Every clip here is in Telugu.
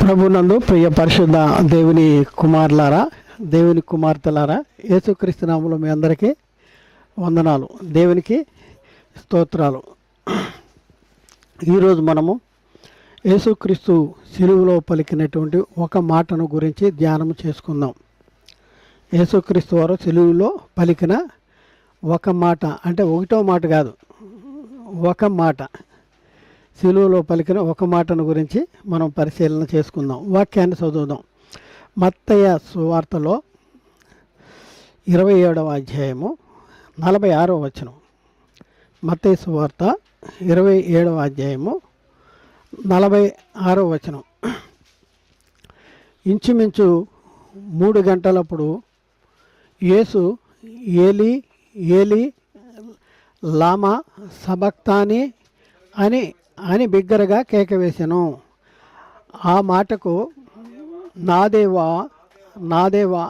ప్రభునందు ప్రియ పరిశుద్ధ దేవుని కుమారులారా, దేవుని కుమార్తెలారా, యేసుక్రీస్తు నామములో మీ అందరికీ వందనాలు, దేవునికి స్తోత్రాలు. ఈరోజు మనము యేసుక్రీస్తు సిలువలో పలికినటువంటి ఒక మాటను గురించి ధ్యానం చేసుకుందాం. యేసుక్రీస్తు వారు సిలువలో పలికిన ఒక మాట, అంటే ఒకటో మాట కాదు, ఒక మాట, సిలువలో పలికిన ఒక మాటను గురించి మనం పరిశీలన చేసుకుందాం. వాక్యాన్ని చదువుదాం. మత్తయి సువార్తలో 27వ అధ్యాయము 46వ వచనం. మత్తయి సువార్త 27వ అధ్యాయము 46వ వచనం. ఇంచుమించు 3 గంటలప్పుడు యేసు ఏలి ఏలి లామా సబక్తాని అని బిగ్గరగా కేక వేసెను. ఆ మాటకు నా దేవా నా దేవా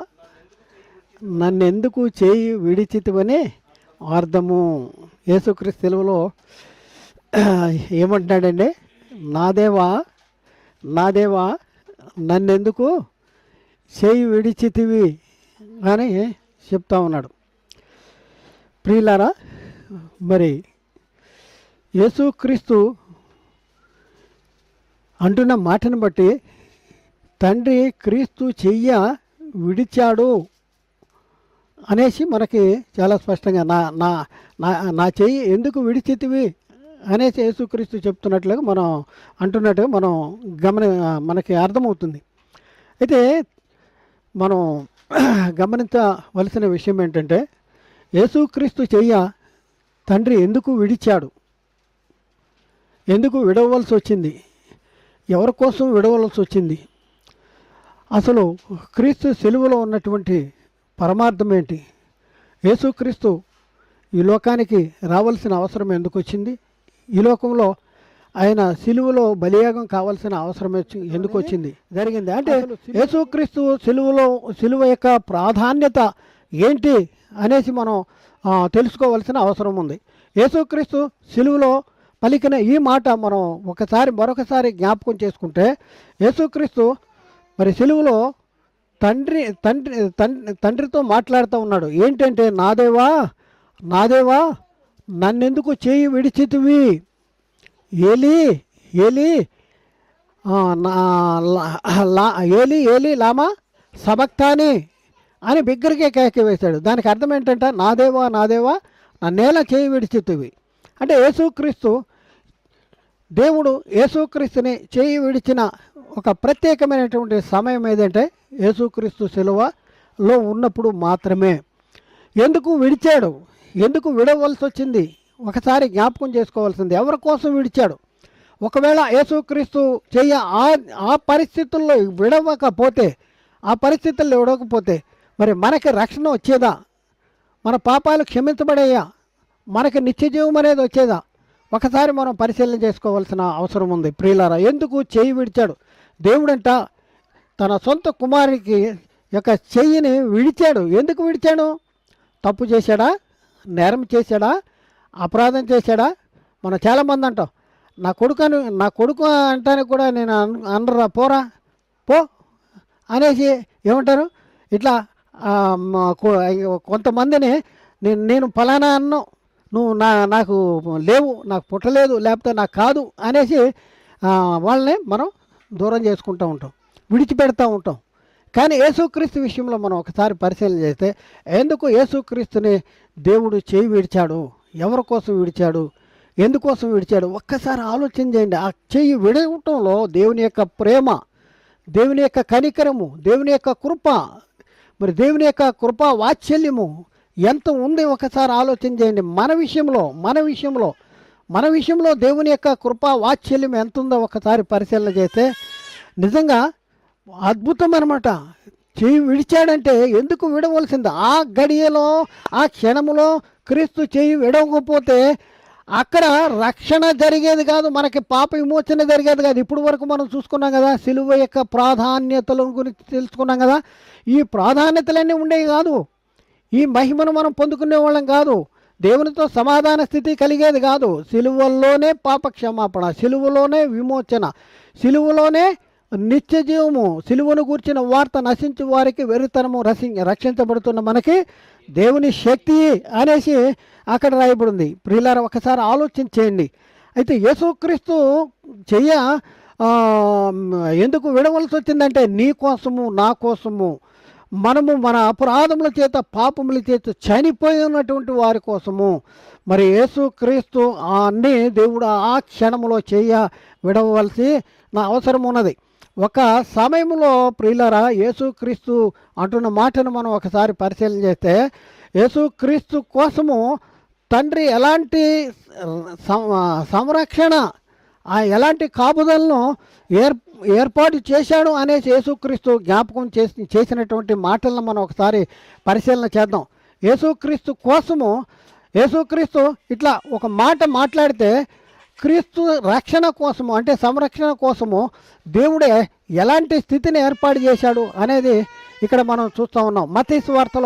నన్నెందుకు చేయి విడిచితివని అర్థము. యేసుక్రీస్తు సిలువలో ఏమంటున్నాడండి? నా దేవా నా దేవా నన్నెందుకు చేయి విడిచితివి అని చెప్తా ఉన్నాడు. ప్రియులారా, మరి యేసుక్రీస్తు అంటున్న మాటను బట్టి తండ్రి క్రీస్తు చెయ్య విడిచాడు అనేసి మనకి చాలా స్పష్టంగా నా నా నా చెయ్యి ఎందుకు విడిచితివి అనేసి యేసుక్రీస్తు చెప్తున్నట్లుగా మనం అంటున్నట్టుగా మనం మనకి అర్థమవుతుంది. అయితే మనం గమనించవలసిన విషయం ఏంటంటే, యేసుక్రీస్తు చెయ్య తండ్రి ఎందుకు విడిచాడు, ఎందుకు విడవలసి వచ్చింది, ఎవరి కోసం విడవలసి వచ్చింది, అసలు క్రీస్తు సిలువలో ఉన్నటువంటి పరమార్థం ఏంటి, యేసుక్రీస్తు ఈ లోకానికి రావాల్సిన అవసరం ఎందుకు వచ్చింది, ఈ లోకంలో ఆయన సిలువలో బలియాగం కావాల్సిన అవసరం ఎందుకు వచ్చింది జరిగింది అంటే యేసుక్రీస్తు సిలువ యొక్క ప్రాధాన్యత ఏంటి అనేసి మనం తెలుసుకోవాల్సిన అవసరం ఉంది. యేసుక్రీస్తు సిలువలో పలికిన ఈ మాట మనం మరొకసారి జ్ఞాపకం చేసుకుంటే, యేసుక్రీస్తు మరి సిలువలో తండ్రితో మాట్లాడుతూ ఉన్నాడు. ఏంటంటే, నా దేవా నా దేవా నన్నెందుకు చేయి విడిచితివి, ఏలి ఏలి ఏలి ఏలి లామా సబక్తాని అని బిగ్గరగా కేక వేశాడు. దానికి అర్థం ఏంటంటే, నా దేవా నా దేవా నన్నేలా చేయి విడిచితివి అంటే, దేవుడు యేసుక్రీస్తుని చేయి విడిచిన ఒక ప్రత్యేకమైనటువంటి సమయం ఏదంటే యేసుక్రీస్తు సిలువలో ఉన్నప్పుడు మాత్రమే. ఎందుకు విడిచాడు, ఎందుకు విడవలసి వచ్చింది ఒకసారి జ్ఞాపకం చేసుకోవాల్సింది. ఎవరి కోసం విడిచాడు? ఒకవేళ యేసుక్రీస్తు ఆ పరిస్థితుల్లో విడవకపోతే, మరి మనకి రక్షణ వచ్చేదా, మన పాపాలు క్షమించబడేయా, మనకి నిత్యజీవం అనేది వచ్చేదా? ఒకసారి మనం పరిశీలన చేసుకోవాల్సిన అవసరం ఉంది. ప్రియులారా, ఎందుకు చేయి విడిచాడు? దేవుడంట తన సొంత కుమారుడికి యొక్క చెయ్యిని విడిచాడు. ఎందుకు విడిచాడు? తప్పు చేశాడా, నేరం చేశాడా, అపరాధం చేశాడా? మనం చాలామంది అంటాం, నా కొడుకు అంటానికి కూడా నేను అనరా, పోరా పో అనేసి ఏమంటారు, ఇట్లా కొంతమందిని నేను ఫలానా అన్నో, నువ్వు నాకు లేవు, నాకు పుట్టలేదు, లేకపోతే నాకు కాదు అనేసి వాళ్ళని మనం దూరం చేసుకుంటూ ఉంటాం, విడిచిపెడతా ఉంటాం. కానీ యేసుక్రీస్తు విషయంలో మనం ఒకసారి పరిశీలన చేస్తే, ఎందుకు యేసుక్రీస్తుని దేవుడు చేయి విడిచాడు, ఎవరి కోసం విడిచాడు, ఎందుకోసం విడిచాడు ఒక్కసారి ఆలోచన చేయండి. ఆ చెయ్యి విడవటంలో దేవుని యొక్క ప్రేమ, దేవుని యొక్క కనికరము, దేవుని యొక్క కృప, మరి దేవుని యొక్క కృపా వాత్సల్యము ఎంత ఉంది ఒకసారి ఆలోచన చేయండి. మన విషయంలో దేవుని యొక్క కృపా వాత్సల్యం ఎంత ఉందో ఒకసారి పరిశీలన చేస్తే నిజంగా అద్భుతం అన్నమాట. చేయి విడిచాడంటే ఎందుకు విడవలసింది? ఆ గడియలో, ఆ క్షణములో క్రీస్తు చేయి విడవకపోతే అక్కడ రక్షణ జరిగేది కాదు, మనకి పాప విమోచన జరిగేది కాదు. ఇప్పుడు వరకు మనం చూసుకున్నాం కదా, సిలువ యొక్క ప్రాధాన్యతల గురించి తెలుసుకున్నాం కదా. ఈ ప్రాధాన్యతలన్నీ ఉండేవి కాదు, ఈ మహిమను మనం పొందుకునే వాళ్ళం కాదు, దేవునితో సమాధాన స్థితి కలిగేది కాదు. సిలువలోనే పాప క్షమాపణ, సిలువలోనే విమోచన, సిలువలోనే నిత్య జీవము, సిలువను గూర్చిన వార్త నశించు వారికి వెరితనము, రక్షించబడుతున్న మనకి దేవుని శక్తి అనేసి అక్కడ రాయబడింది. ప్రియులారా, ఒకసారి ఆలోచించేయండి. అయితే యేసుక్రీస్తు చెయ్య ఎందుకు విడవలసి వచ్చిందంటే నీ కోసము, నా కోసము, మనము మన అపరాధముల చేత, పాపముల చేత చనిపోయి ఉన్నటువంటి వారి కోసము. మరి యేసుక్రీస్తు అన్నీ దేవుడు ఆ క్షణంలో విడవలసి నా అవసరం ఉన్నది. ఒక సమయంలో ప్రియులారా, యేసుక్రీస్తు అంటున్న మాటను మనం ఒకసారి పరిశీలన చేస్తే, యేసుక్రీస్తు కోసము తండ్రి ఎలాంటి సంరక్షణ, ఎలాంటి కాపుదలను ఏర్పాటు చేశాడు అనేసి యేసుక్రీస్తు జ్ఞాపకం చేసినటువంటి మాటలను మనం ఒకసారి పరిశీలన చేద్దాం. యేసుక్రీస్తు ఇట్లా ఒక మాట మాట్లాడితే, క్రీస్తు రక్షణ కోసము అంటే సంరక్షణ కోసము దేవుడే ఎలాంటి స్థితిని ఏర్పాటు చేశాడు అనేది ఇక్కడ మనం చూస్తూ ఉన్నాం. మత్తయి సువార్త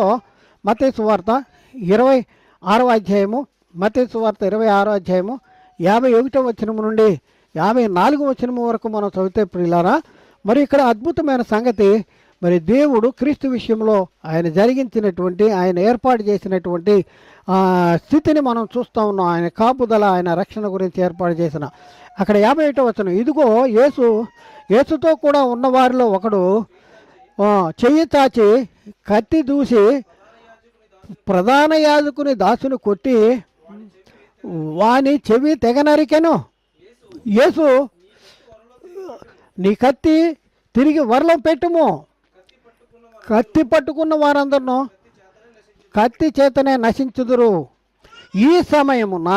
26వ అధ్యాయము, మత్తయి సువార్త 26వ అధ్యాయము 51వ వచనం నుండి 54వ వచనం వరకు మనం చదివితే ప్రియులారా, మరి ఇక్కడ అద్భుతమైన సంగతి, మరి దేవుడు క్రీస్తు విషయంలో ఆయన జరిగించినటువంటి, ఆయన ఏర్పాటు చేసినటువంటి స్థితిని మనం చూస్తూ ఉన్నాం. ఆయన కాపుదల, ఆయన రక్షణ గురించి ఏర్పాటు చేసిన అక్కడ 51వ వచనం, ఇదిగో యేసుతో కూడా ఉన్నవారిలో ఒకడు చెయ్యి చాచి కత్తి దూసి ప్రధాన యాజకుని దాసుని కొట్టి వాని చెవి తెగనరికెను. యేసు, నీ కత్తి తిరిగి వరలో పెట్టుము, కత్తి పట్టుకున్న వారందరూ కత్తి చేతనే నశించుదురు. ఈ సమయమున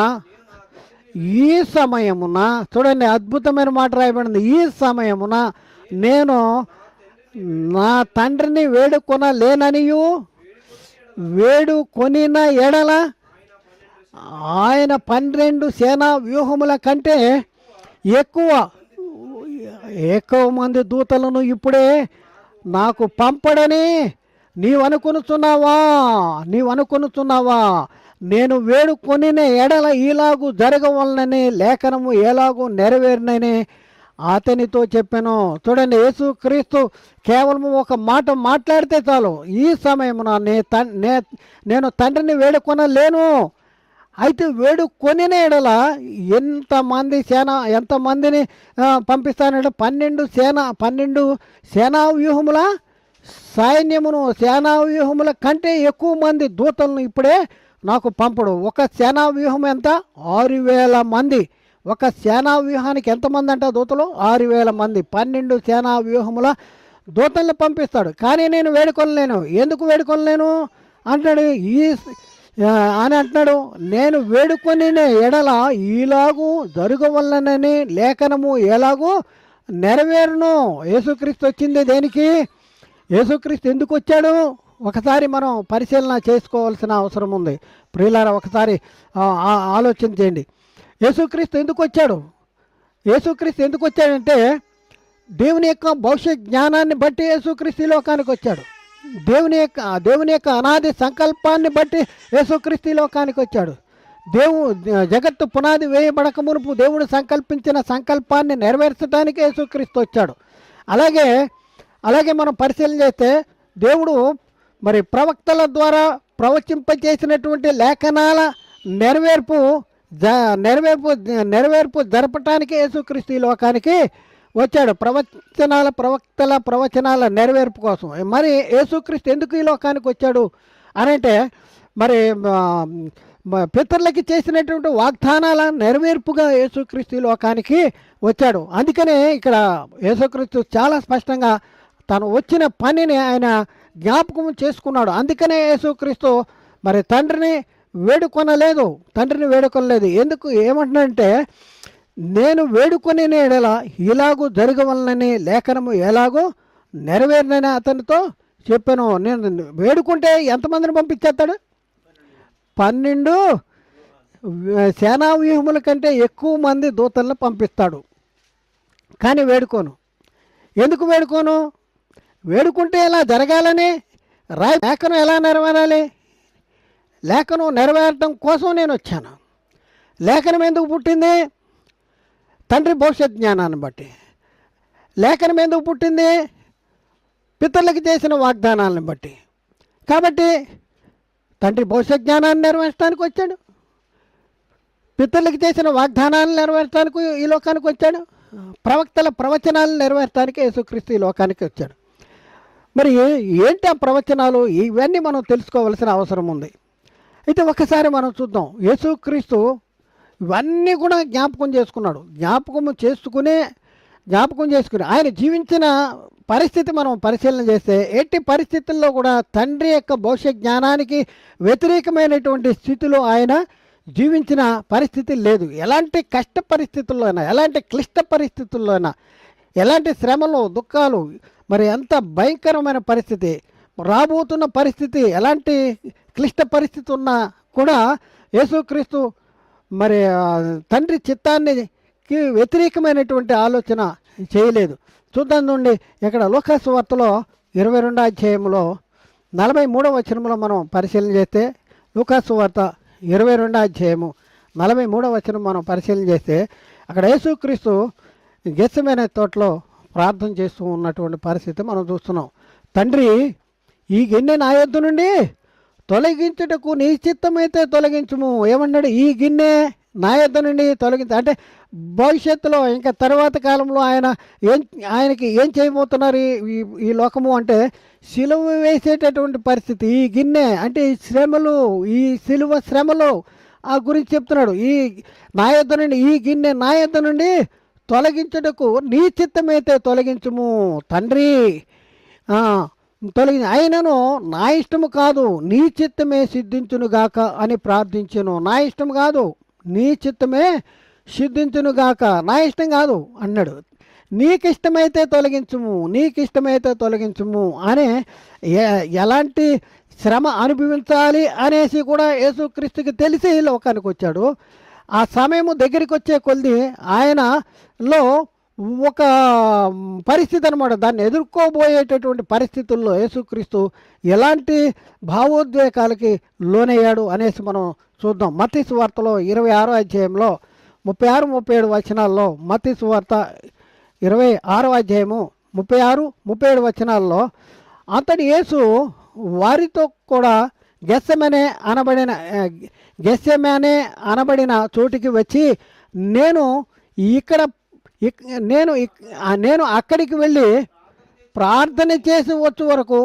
చూడండి, అద్భుతమైన మాట రాయబడింది. ఈ సమయమున నేను నా తండ్రిని వేడుకొనలేననియు, వేడుకొనిన ఎడల ఆయన 12 సేనా వ్యూహముల కంటే ఎక్కువ మంది దూతలను ఇప్పుడే నాకు పంపడని నీవనుకొనుచున్నావా? నేను వేడుకొనిన ఎడల ఈలాగు జరగవలనని లేఖనము ఎలాగూ నెరవేరినని అతనితో చెప్పాను. చూడండి, యేసుక్రీస్తు కేవలం ఒక మాట మాట్లాడితే చాలు, ఈ సమయమున నేను తండ్రిని వేడుకొనలేను, అయితే వేడుకొనిన ఎడల ఎంతమందిని పంపిస్తానంటే 12 సేనా వ్యూహముల సైన్యమును, సేనా వ్యూహముల కంటే ఎక్కువ మంది దూతలను ఇప్పుడే నాకు పంపడు. ఒక సేనా వ్యూహం ఎంత? 6000 మంది. ఒక సేనా వ్యూహానికి ఎంతమంది అంట దూతలు? 6000 మంది. 12 సేనా వ్యూహముల దూతల్ని పంపిస్తాడు. కానీ నేను వేడుకొనలేను. ఎందుకు వేడుకొనలేను అంటాడు అని అంటున్నాడు. నేను వేడుకొని ఎడల ఈలాగు జరగవలనని లేఖనము ఎలాగూ నెరవేరును. యేసుక్రీస్తు వచ్చింది దేనికి? యేసుక్రీస్తు ఎందుకు వచ్చాడు? ఒకసారి మనం పరిశీలన చేసుకోవాల్సిన అవసరం ఉంది. ప్రియులారా, ఒకసారి ఆలోచన చేయండి. యేసుక్రీస్తు ఎందుకు వచ్చాడంటే దేవుని యొక్క భవిష్యత్ జ్ఞానాన్ని బట్టి యేసుక్రీస్తు లోకానికి వచ్చాడు. దేవుని యొక్క అనాది సంకల్పాన్ని బట్టి యేసుక్రీస్తు లోకానికి వచ్చాడు. జగత్తు పునాది వేయబడక మునుపు దేవుడు సంకల్పించిన సంకల్పాన్ని నెరవేర్చడానికి యేసుక్రీస్తు వచ్చాడు. అలాగే మనం పరిశీలన చేస్తే దేవుడు మరి ప్రవక్తల ద్వారా ప్రవచింపచేసినటువంటి లేఖనాల నెరవేర్పు జరపటానికి యేసుక్రీస్తు లోకానికి వచ్చాడు. ప్రవక్తల ప్రవచనాల నెరవేర్పు కోసం. మరి యేసుక్రీస్తు ఎందుకు ఈ లోకానికి వచ్చాడు అనంటే, మరి పితరులకి చేసినటువంటి వాగ్దానాల నెరవేర్పుగా యేసుక్రీస్తు లోకానికి వచ్చాడు. అందుకనే ఇక్కడ యేసుక్రీస్తు చాలా స్పష్టంగా తను వచ్చిన పనిని ఆయన జ్ఞాపకం చేసుకున్నాడు. అందుకనే యేసుక్రీస్తు మరి తండ్రిని వేడుకొనలేదు. ఎందుకు ఏమంటున్నాడంటే, నేను వేడుకొని ఎడల ఇలాగూ జరగవలనని లేఖనము ఎలాగో నెరవేరినని అతనితో చెప్పాను. నేను వేడుకుంటే ఎంతమందిని పంపించేస్తాడు? 12 సేనా వ్యూహముల కంటే ఎక్కువ మంది దూతలను పంపిస్తాడు. కానీ ఎందుకు వేడుకుంటే ఎలా జరగాలని లేఖనం ఎలా నెరవేరాలి? లేఖనం నెరవేరడం కోసం నేను వచ్చాను. లేఖనం ఎందుకు పుట్టింది? తండ్రి భవిష్యత్ జ్ఞానాన్ని బట్టి. లేఖనం ఎందుకు పుట్టింది? పితరులకు చేసిన వాగ్దానాలను బట్టి. కాబట్టి తండ్రి భవిష్యత్ జ్ఞానాన్ని నెరవేర్చడానికి వచ్చాడు, పితరులకు చేసిన వాగ్దానాలను నెరవేర్చడానికి ఈ లోకానికి వచ్చాడు, ప్రవక్తల ప్రవచనాలను నెరవేర్చడానికి యేసుక్రీస్తు ఈ లోకానికి వచ్చాడు. మరి ఏంటి ఆ ప్రవచనాలు? ఇవన్నీ మనం తెలుసుకోవాల్సిన అవసరం ఉంది. అయితే ఒకసారి మనం చూద్దాం. యేసుక్రీస్తు ఇవన్నీ కూడా జ్ఞాపకం చేసుకుని ఆయన జీవించిన పరిస్థితి మనం పరిశీలన చేస్తే ఎట్టి పరిస్థితుల్లో కూడా తండ్రి యొక్క భవిష్యత్ జ్ఞానానికి వ్యతిరేకమైనటువంటి స్థితిలో ఆయన జీవించిన పరిస్థితి లేదు. ఎలాంటి కష్ట పరిస్థితుల్లో అయినా, ఎలాంటి క్లిష్ట పరిస్థితుల్లో అయినా, ఎలాంటి శ్రమలు దుఃఖాలు, మరి ఎంత భయంకరమైన పరిస్థితి, రాబోతున్న పరిస్థితి, ఎలాంటి క్లిష్ట పరిస్థితి ఉన్నా కూడా యేసుక్రీస్తు మరి తండ్రి చిత్తానికి వ్యతిరేకమైనటువంటి ఆలోచన చేయలేదు. చూద్దాం నుండి ఇక్కడ లూకాసు వార్తలో 22వ అధ్యాయంలో 43వ వచనంలో మనం పరిశీలన చేస్తే, లూకాసు వార్త 22వ అధ్యాయము 43వ వచనం మనం పరిశీలన చేస్తే అక్కడ యేసుక్రీస్తు గెత్సెమనే తోటలో ప్రార్థన చేస్తూ ఉన్నటువంటి పరిస్థితి మనం చూస్తున్నాం. తండ్రి, ఈ గిన్నె నా యొద్ద నుండి తొలగించుటకు నీ చిత్తమైతే తొలగించుము. ఏమన్నాడు? ఈ గిన్నె నా యొద్ద నుండి తొలగించు అంటే భవిష్యత్తులో ఇంకా తర్వాత కాలంలో ఆయనకి ఏం చేయబోతున్నారు ఈ లోకము అంటే సిలువ వేసేటటువంటి పరిస్థితి. ఈ గిన్నె అంటే ఈ శ్రమలు, ఈ సిలువ శ్రమలు ఆ గురించి చెప్తున్నాడు. నా యొద్ద నుండి ఈ గిన్నె నా యొద్ద నుండి తొలగించుటకు నీ చిత్తమైతే తొలగించుము తండ్రి, ఆయనను నా ఇష్టము కాదు నీ చిత్తమే సిద్ధించునుగాక అని ప్రార్థించును. నా ఇష్టం కాదు, నీ చిత్తమే సిద్ధించునుగాక, నా ఇష్టం కాదు అన్నాడు. నీకిష్టమైతే తొలగించుము అనే ఎలాంటి శ్రమ అనుభవించాలి అనేసి కూడా యేసుక్రీస్తుకి తెలిసి లోకానికి వచ్చాడు. ఆ సమయము దగ్గరికి వచ్చే కొద్ది ఆయనలో ఒక పరిస్థితి అనమాట, దాన్ని ఎదుర్కోబోయేటటువంటి పరిస్థితుల్లో యేసుక్రీస్తు ఎలాంటి భావోద్వేగాలకి లోనయ్యాడు అనేసి మనం చూద్దాం. మత్తయి సువార్తలో 26వ అధ్యాయంలో 36-37 వచనాల్లో, మత్తయి సువార్త 26వ అధ్యాయము 36-37 వచనాల్లో అంతటి యేసు వారితో కూడా గెత్సెమనే అనబడిన చోటికి వచ్చి నేను అక్కడికి వెళ్ళి ప్రార్థన చేసి వచ్చే వరకు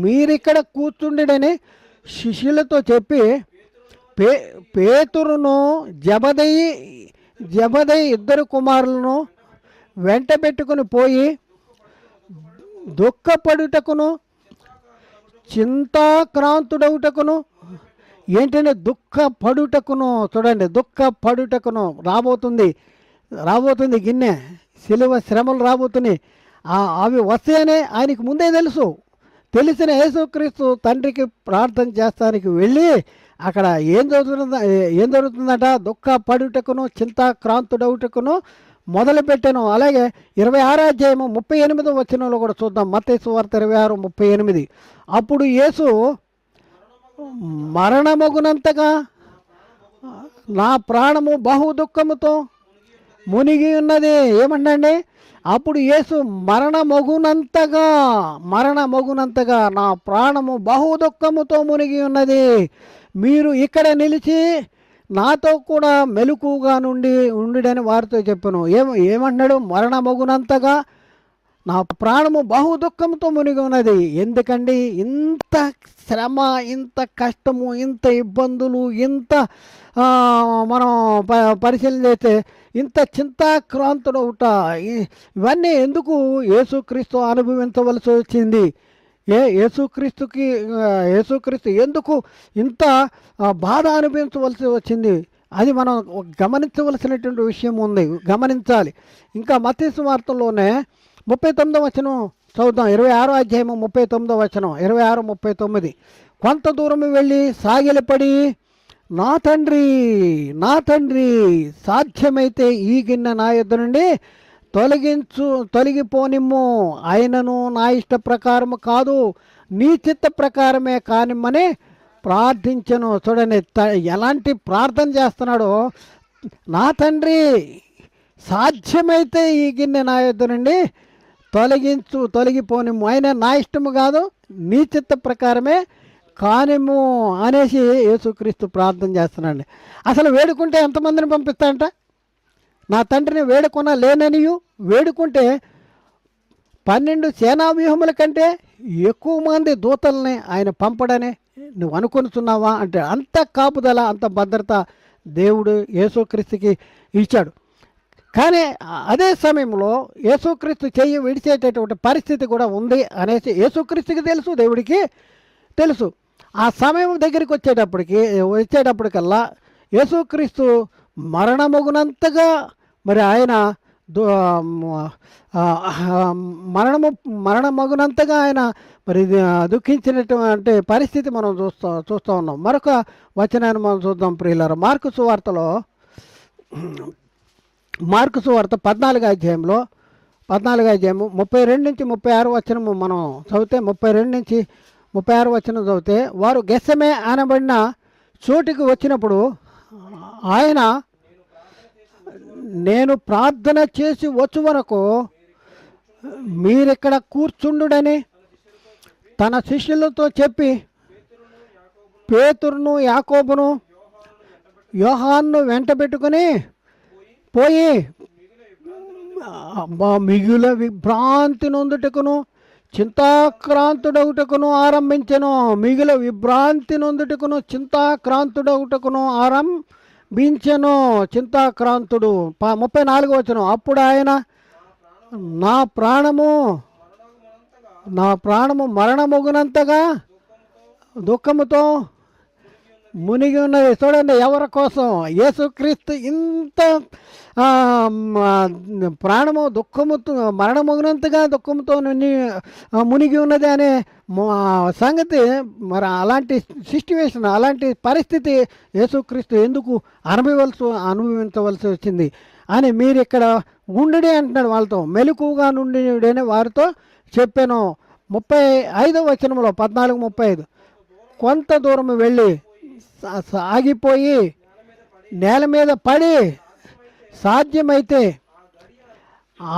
మీరిక్కడ కూర్చుండని శిష్యులతో చెప్పి పేతురును జబదయి ఇద్దరు కుమారులను వెంట పెట్టుకుని పోయి దుఃఖపడుటకును చింతాక్రాంతుడవుటకును, ఏంటంటే దుఃఖపడుటకును, చూడండి, దుఃఖపడుటకును రాబోతుంది గిన్నె, సిలువ శ్రమలు రాబోతున్నాయి. అవి వస్తాయనే ఆయనకు ముందే తెలిసిన యేసుక్రీస్తు తండ్రికి ప్రార్థన చేస్తానికి వెళ్ళి అక్కడ ఏం జరుగుతుందట? దుఃఖపడుటకును చింతాక్రాంతుడవుటకును మొదలుపెట్టాను. అలాగే 26వ అధ్యాయము 38వ వచనంలో కూడా చూద్దాం. మత్తయి సువార్త 26:38. అప్పుడు యేసు మరణమగునంతగా నా ప్రాణము బహు దుఃఖముతో మునిగి ఉన్నది. ఏమంటండి? అప్పుడు యేసు మరణమగునంతగా నా ప్రాణము బహు దుఃఖముతో మునిగి ఉన్నది. మీరు ఇక్కడ నిలిచి నాతో కూడా మెలకుగా ఉండుడని వారితో చెప్పాను. ఏమంటున్నాడు? మరణమగునంతగా నా ప్రాణము బహు దుఃఖంతో మునిగి ఉన్నది. ఎందుకండి ఇంత శ్రమ, ఇంత కష్టము, ఇంత ఇబ్బందులు, ఇంత మనం పరిశీలన చేస్తే ఇంత చింతాక్రాంతుడవుట, ఇవన్నీ ఎందుకు యేసుక్రీస్తు అనుభవించవలసి వచ్చింది? యేసుక్రీస్తు ఎందుకు ఇంత బాధ అనుభవించవలసి వచ్చింది? అది మనం గమనించవలసినటువంటి విషయం ఉంది, గమనించాలి. ఇంకా మత్తయి సువార్తలోనే 39వ వచనం చదువుతాం. 26వ అధ్యాయము 39వ వచనం, 26-39. కొంత దూరం వెళ్ళి సాగిలపడి, నా తండ్రి సాధ్యమైతే ఈ గిన్నె నా యొద్ద నుండి తొలగిపోనిమ్ము, ఆయనను నా ఇష్ట ప్రకారము కాదు నీ చిత్త ప్రకారమే కానిమ్మని ప్రార్థించను. చూడండి ఎలాంటి ప్రార్థన చేస్తున్నాడో. నా తండ్రి సాధ్యమైతే ఈ గిన్నె నా యొద్ద నుండి తొలగిపోని, ఆయన నా ఇష్టము కాదు నీ చిత్త ప్రకారమే కానిము అనేసి యేసుక్రీస్తు ప్రార్థన చేస్తున్నాడు. అసలు వేడుకుంటే ఎంతమందిని పంపిస్తాడంట? నా తండ్రిని వేడుకొన లేననియు, వేడుకుంటే 12 సేనా వ్యూహముల కంటే ఎక్కువ మంది దూతల్ని ఆయన పంపడని నువ్వు అనుకొనుచున్నావా అంటే, అంత కాపుదల, అంత భద్రత దేవుడు యేసుక్రీస్తుకి ఇచ్చాడు. కానీ అదే సమయంలో యేసుక్రీస్తు చెయ్యి విడిచేటటువంటి పరిస్థితి కూడా ఉంది అనేసి యేసుక్రీస్తుకి తెలుసు, దేవుడికి తెలుసు. ఆ సమయం దగ్గరికి వచ్చేటప్పటికల్లా యేసుక్రీస్తు మరణమగునంతగా మరి ఆయన మరణమగునంతగా ఆయన మరి దుఃఖించినటువంటి పరిస్థితి మనం చూస్తూ ఉన్నాం. మరొక వచనాన్ని మనం చూద్దాం ప్రియులారా. మార్కు సువార్తలో, మార్కు సువార్త 14వ అధ్యాయంలో 32 నుంచి 36 వచనము మనం చదివితే, 32 నుంచి 36 వచనం చదివితే, వారు గెస్సమే అనబడిన చోటికి వచ్చినప్పుడు ఆయన నేను ప్రార్థన చేసి వచ్చు వరకు మీరిక్కడ కూర్చుండుడని తన శిష్యులతో చెప్పి పేతురును, యాకోబును, యోహాన్ను వెంట పెట్టుకుని పోయి మిగుల విభ్రాంతి నొందుటకును చింతాక్రాంతుడవుటకును ఆరంభించెను. మిగుల విభ్రాంతి నొందుటకును చింతాక్రాంతుడవుటకును ఆరంభించెను. చింతాక్రాంతుడు. 34వ వచనం. అప్పుడు ఆయన నా ప్రాణము మరణమొగునంతగా దుఃఖముతో మునిగి ఉన్నది. చూడండి, ఎవరి కోసం? యేసుక్రీస్తు ఇంత ప్రాణము దుఃఖముతో, మరణమొగినంతగా దుఃఖంతో మునిగి ఉన్నది అనే సంగతి, మరి అలాంటి సిచ్యువేషన్, అలాంటి పరిస్థితి యేసుక్రీస్తు ఎందుకు అనుభవించవలసి వచ్చింది అని మీరు ఇక్కడ ఉండుడే అంటున్నాడు. వాళ్ళతో మెలకువగా నుండి వారితో చెప్పాను. 35వ వచనంలో 14:35 కొంత దూరం వెళ్ళి సాగిపోయి నేల మీద పడి సాధ్యమైతే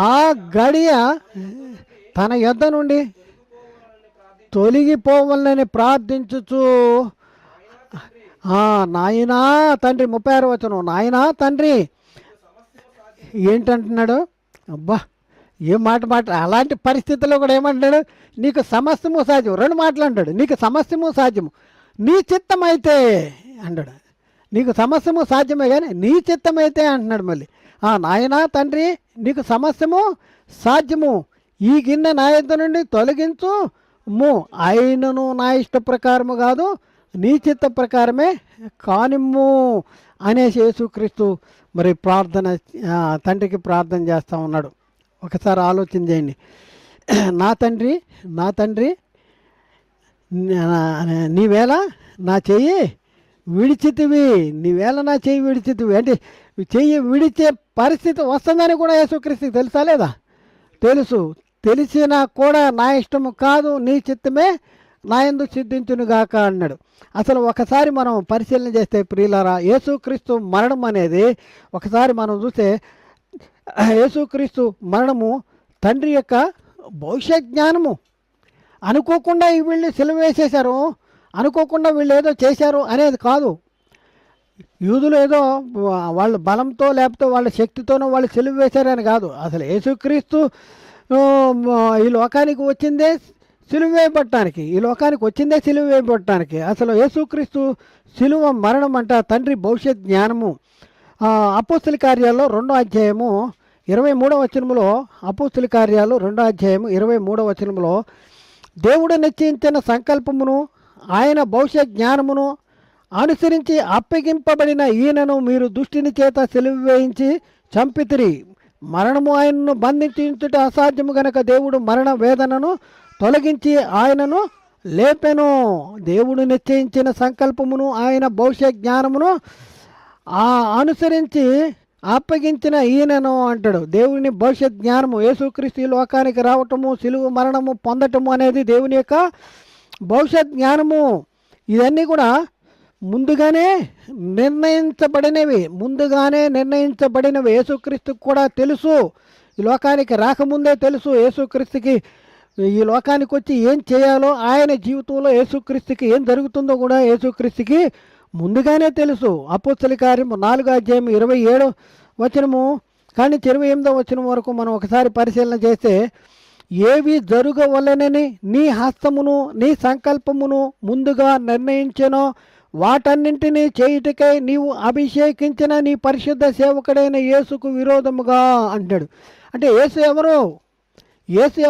ఆ గడియ తన యొద్ద నుండి తొలగిపోవాలని ప్రార్థించుచు నాయనా తండ్రి. 36వ వచనం. నాయనా తండ్రి ఏంటంటున్నాడు? అబ్బా, ఏం మాట! అలాంటి పరిస్థితుల్లో కూడా ఏమంటాడు? నీకు సమస్తము సాధ్యం. 2 మాటలు అంటాడు. నీకు సమస్తము సాధ్యము, నీ చిత్తమైతే అంటాడు. నీకు సమస్తము సాధ్యమే కానీ నీ చిత్తమైతే అంటున్నాడు మళ్ళీ. నాయనా తండ్రి నీకు సమస్తము సాధ్యము, ఈ గిన్నె నా యొద్ద నుండి తొలగించుము, ఆయనను నా ఇష్ట ప్రకారము కాదు నీ చిత్త ప్రకారమే కానిమ్ము అనేసి యేసుక్రీస్తు మరి తండ్రికి ప్రార్థన చేస్తూ ఉన్నాడు. ఒకసారి ఆలోచన చేయండి. నా తండ్రి నీవేళ నా చెయ్యి విడిచితివి, నీవేళ నా చెయ్యి విడిచితివి అంటే చెయ్యి విడిచే పరిస్థితి వస్తుందని కూడా యేసుక్రీస్తుకి తెలుసా లేదా? తెలుసు. తెలిసినా కూడా నా ఇష్టము కాదు నీ చిత్తమే నా యందు సిద్ధించునుగాక అన్నాడు. అసలు ఒకసారి మనం పరిశీలన చేస్తే ప్రియులారా, యేసుక్రీస్తు మరణం అనేది ఒకసారి మనం చూస్తే, యేసుక్రీస్తు మరణము తండ్రి యొక్క భవిష్యత్ జ్ఞానము. అనుకోకుండా వీళ్ళు సిలువ వేసేశారు, అనుకోకుండా వీళ్ళు ఏదో చేశారు అనేది కాదు. యూదులు ఏదో వాళ్ళ బలంతో లేకపోతే వాళ్ళ శక్తితోనో వాళ్ళు సిలువ వేశారని కాదు. అసలు యేసుక్రీస్తు ఈ లోకానికి వచ్చిందే సిలువ వేయబట్టడానికి, ఈ లోకానికి వచ్చిందే సిలువ వేయబట్టడానికి. అసలు యేసుక్రీస్తు సిలువ మరణం అంట తండ్రి భవిష్యత్ జ్ఞానము. అపోస్తల కార్యాల్లో 2వ అధ్యాయము 23వ వచనంలో, అపోస్తల కార్యాలు 2వ అధ్యాయము 23వ వచనంలో, దేవుడు నిశ్చయించిన సంకల్పమును ఆయన భవిష్యత్ జ్ఞానమును అనుసరించి అప్పగింపబడిన ఈయనను మీరు దుష్టిని చేత సిలువ వేయించి చంపితిరి. మరణము ఆయనను బంధించుట అసాధ్యము గనక దేవుడు మరణ వేదనను తొలగించి ఆయనను లేపెను. దేవుడు నిశ్చయించిన సంకల్పమును ఆయన భవిష్యత్ జ్ఞానమును అనుసరించి అప్పగించిన ఈయనను అంటాడు. దేవుని భవిష్యత్ జ్ఞానము, యేసుక్రీస్తు లోకానికి రావటము, సిలువ మరణము పొందటము అనేది దేవుని యొక్క భవిష్యత్ జ్ఞానము. ఇవన్నీ కూడా ముందుగానే నిర్ణయించబడినవి యేసుక్రీస్తుకు కూడా తెలుసు. ఈ లోకానికి రాకముందే తెలుసు యేసుక్రీస్తుకి ఈ లోకానికి వచ్చి ఏం చేయాలో, ఆయన జీవితంలో యేసుక్రీస్తుకి ఏం జరుగుతుందో కూడా యేసుక్రీస్తుకి ముందుగానే తెలుసు. అపోస్తల కార్యము 4:27 కానీ 28 వరకు మనం ఒకసారి పరిశీలన చేస్తే, ఏవి జరగవలెనని నీ హస్తమును నీ సంకల్పమును ముందుగా నిర్ణయించెనో వాటన్నింటినీ చేయుటకై నీవు అభిషేకించిన నీ పరిశుద్ధ సేవకుడైన యేసుకు విరోధముగా అంటాడు. అంటే యేసు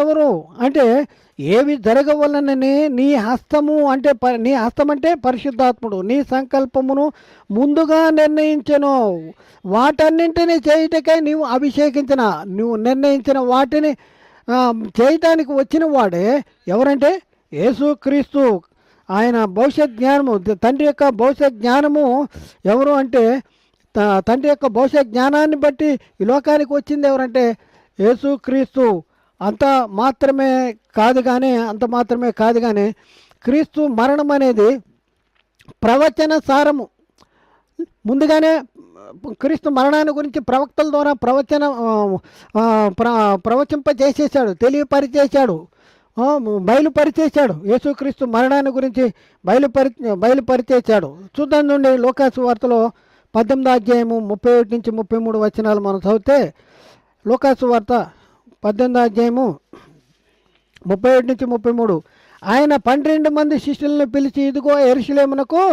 ఎవరు అంటే ఏవి జరగవలనని నీ హస్తము అంటే నీ హస్తం అంటే పరిశుద్ధాత్ముడు నీ సంకల్పమును ముందుగా నిర్ణయించెను వాటన్నింటినీ చేయుటకై నీవు నువ్వు నిర్ణయించిన వాటిని చేయటానికి వచ్చిన వాడే ఎవరంటే యేసుక్రీస్తు. ఆయన భవిష్యత్ జ్ఞానము, తండ్రి యొక్క భవిష్యత్ జ్ఞానము ఎవరు అంటే తండ్రి యొక్క భవిష్యత్ జ్ఞానాన్ని బట్టి ఈ లోకానికి వచ్చింది ఎవరంటే యేసుక్రీస్తు. అంత మాత్రమే కాదు కానీ క్రీస్తు మరణం అనేది ప్రవచన సారము. ముందుగానే క్రీస్తు మరణాన్ని గురించి ప్రవక్తల ద్వారా ప్రవచింపజేసేసాడు, తెలియపరిచేశాడు, బయలుపరిచేశాడు. యేసుక్రీస్తు మరణాన్ని గురించి బయలుపరిచేశాడు. చూద్దాం నుండి లూకాసు వార్తలో 18:31-33 మనం చదివితే, లూకాసు వార్త 18:31-33 ఆయన 12 మంది శిష్యులను పిలిచి, ఇదిగో యెరూషలేమునకు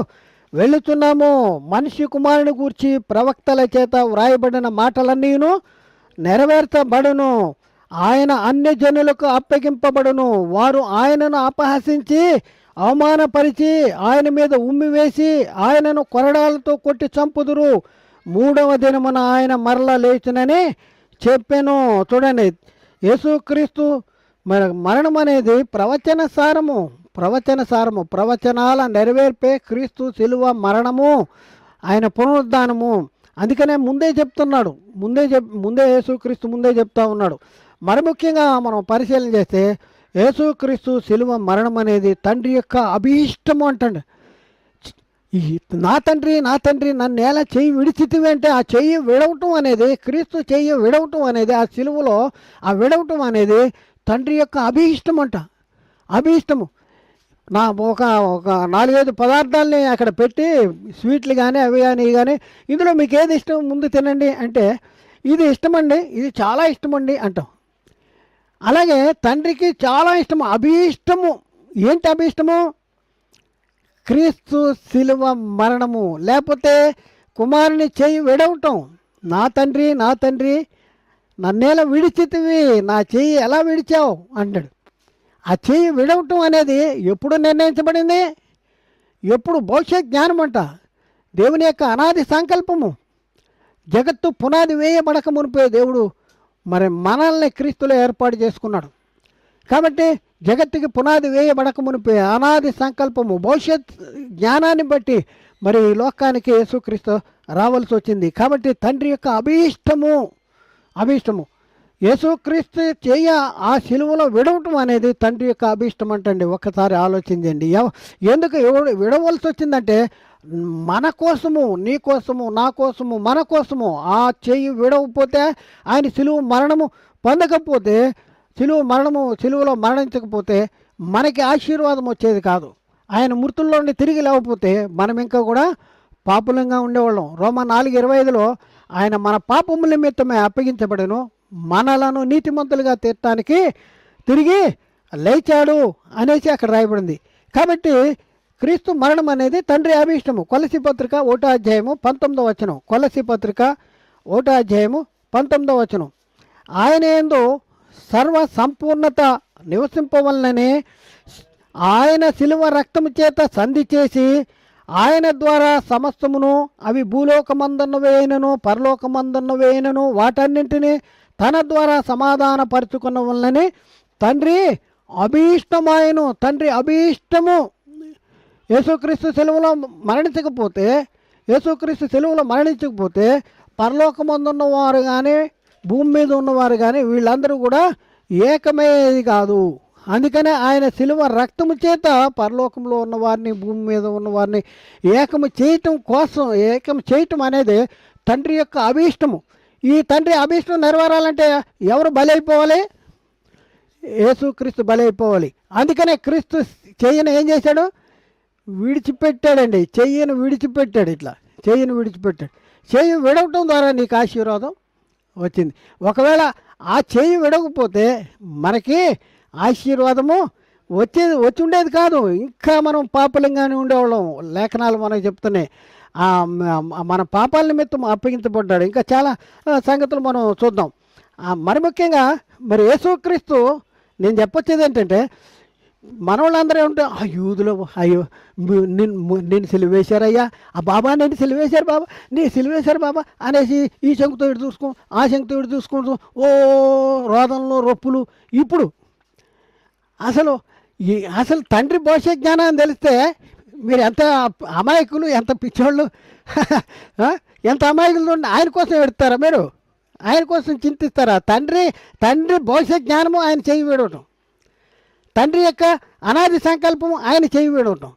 వెళుతున్నాము, మనిషి కుమారుని గూర్చి ప్రవక్తల చేత వ్రాయబడిన మాటలన్నీను నెరవేర్చబడును, ఆయన అన్యజనులకు అప్పగింపబడును, వారు ఆయనను అపహసించి అవమానపరిచి ఆయన మీద ఉమ్మివేసి ఆయనను కొరడాలతో కొట్టి చంపుదురు, 3వ దినమున ఆయన మరల లేచునని చెప్పాను. చూడండి, యేసుక్రీస్తు మరణం అనేది ప్రవచన సారము, ప్రవచనాల నెరవేర్పే క్రీస్తు శిలువ మరణము, ఆయన పునరుద్ధానము. అందుకనే ముందే యేసుక్రీస్తు ముందే చెప్తా ఉన్నాడు. మరి ముఖ్యంగా మనం పరిశీలన చేస్తే యేసుక్రీస్తు శిలువ మరణం అనేది తండ్రి యొక్క అభీష్టము అంటండి. నా తండ్రి నన్ను ఎలా చెయ్యి విడిచితివి అంటే ఆ చెయ్యి విడవటం అనేది, క్రీస్తు చెయ్యి విడవటం అనేది, ఆ శిలువలో ఆ విడవటం అనేది తండ్రి యొక్క అభీష్టము. ఒక 4-5 పదార్థాలని అక్కడ పెట్టి, స్వీట్లు కానీ అవి కానీ ఇందులో మీకు ఏది ఇష్టం ముందు తినండి అంటే, ఇది ఇష్టమండి, ఇది చాలా ఇష్టమండి అంటాం. అలాగే తండ్రికి చాలా ఇష్టము, అభీష్టము. ఏంటి అభీష్టము? క్రీస్తు శిలువ మరణము, లేకపోతే కుమారుని చెయ్యి విడవటం. నా తండ్రి నన్నేలా విడిచితివి, నా చెయ్యి ఎలా విడిచావు అంటాడు. ఆ చెయ్యి విడవటం అనేది ఎప్పుడు నిర్ణయించబడింది? ఎప్పుడు? భవిష్యత్ జ్ఞానం అంట, దేవుని యొక్క అనాది సంకల్పము. జగత్తు పునాది వేయబడక మునిపే దేవుడు మరి మనల్ని క్రీస్తులో ఏర్పాటు చేసుకున్నాడు. కాబట్టి జగత్తుకి పునాది వేయబడక మునిపే అనాది సంకల్పము, భవిష్యత్ జ్ఞానాన్ని బట్టి మరి ఈ లోకానికి యేసుక్రీస్తు రావాల్సి వచ్చింది. కాబట్టి తండ్రి యొక్క అభీష్టము యేసుక్రీస్తు చెయ్య ఆ శిలువలో విడవటం అనేది తండ్రి యొక్క అభీష్టం అంటండి. ఒక్కసారి ఆలోచించండి, ఎందుకు విడవలసి వచ్చిందంటే మన కోసము, నీ కోసము, నా కోసము, మన కోసము. ఆ చెయ్యి విడవకపోతే, ఆయన శిలువ మరణము పొందకపోతే, శిలువలో మరణించకపోతే మనకి ఆశీర్వాదం వచ్చేది కాదు. ఆయన మృతుల్లో నుండి తిరిగి లేకపోతే మనం ఇంకా కూడా పాపులంగా ఉండేవాళ్ళం. రోమా 4:25 ఆయన మన పాపముల నిమిత్తమే అప్పగించబడెను, మనలను నీతిమంతులుగా తీర్చడానికి తిరిగి లేచాడు అనేసి అక్కడ రాయబడింది. కాబట్టి క్రీస్తు మరణం అనేది తండ్రి అభీష్టము. కొలసీ పత్రిక 1:19 కొలసీ పత్రిక 1:19 ఆయన యందు సర్వ సంపూర్ణత నివసింపవలనని ఆయన శిలువ రక్తము చేత సంధి చేసి ఆయన ద్వారా సమస్తమును, అవి భూలోకమందున్నవేనను పరలోకమందున్నవేనను వాటన్నింటినీ తన ద్వారా సమాధాన పరుచుకున్న వలనని తండ్రి అభీష్టము. యేసుక్రీస్తు సెలవులో మరణించకపోతే పరలోకమందున్నవారు కానీ భూమి మీద ఉన్నవారు కానీ వీళ్ళందరూ కూడా ఏకమయ్యేది కాదు అందుకనే ఆయన శిలువ రక్తము చేత పరలోకంలో ఉన్నవారిని భూమి మీద ఉన్నవారిని ఏకము చేయటం అనేది తండ్రి యొక్క అభీష్టము. ఈ తండ్రి అభీష్టం నెరవేరాలంటే ఎవరు బలైపోవాలి? యేసుక్రీస్తు బలైపోవాలి. అందుకనే క్రీస్తు చెయ్యను ఏం చేశాడు? విడిచిపెట్టాడండి. చెయ్యను విడిచిపెట్టాడు. ఇట్లా చెయ్యను విడిచిపెట్టాడు. చెయ్యి విడవటం ద్వారా నీకు ఆశీర్వాదం వచ్చింది. ఒకవేళ ఆ చెయ్యి విడవకపోతే మనకి ఆశీర్వాదము వచ్చి ఉండేది కాదు. ఇంకా మనం పాపలంగానే ఉండేవాళ్ళం. లేఖనాలు మనకు చెప్తున్నాయి. మన పాపాల నిమిత్తం అప్పగించబడ్డాడు. ఇంకా చాలా సంగతులు మనం చూద్దాం. మరి ముఖ్యంగా మరి యేసుక్రీస్తు నేను చెప్పొచ్చేది ఏంటంటే, మనవాళ్ళందరూ ఏమంటే యూదులు అయ్యో నేను సిలువేశారయ్యా, ఆ బాబా నేను సిలువేశారు బాబా, నీ సిలువేశారు బాబా అనేసి ఈ శంకుతో ఇటు చూసుకో, ఆ శంకుతో ఇటు చూసుకుంటూ రోదనలు రొప్పులు. ఇప్పుడు అసలు తండ్రి భవిష్య జ్ఞానాన్ని తెలిస్తే మీరు ఎంత అమాయకులు, ఎంత పిచ్చోళ్ళు, ఎంత అమాయకులు. ఆయన కోసం పెడతారా మీరు? ఆయన కోసం చింతిస్తారా? తండ్రి భవిష్య జ్ఞానము ఆయన చేయి విడవటం, తండ్రి యొక్క అనాది సంకల్పము ఆయన చేయి విడవటం,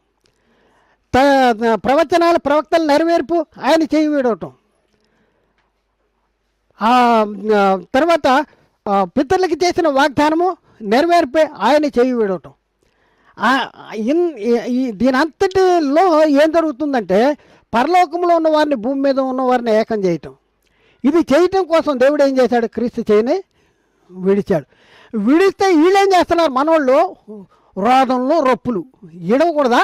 ప్రవక్తల నెరవేర్పు ఆయన చేయి విడవటం, తర్వాత పితరులకి చేసిన వాగ్దానము నెరవేర్పే ఆయన చేయి విడవటం. దీని అంతటిలో ఏం జరుగుతుందంటే పరలోకంలో ఉన్నవారిని భూమి మీద ఉన్నవారిని ఏకం చేయటం. ఇది చేయటం కోసం దేవుడు ఏం చేశాడు? క్రీస్తు చేయని విడిచాడు. విడిస్తే వీళ్ళేం చేస్తున్నారు? మనోళ్ళు రోదంలో రొప్పులు ఇడవకూడదా?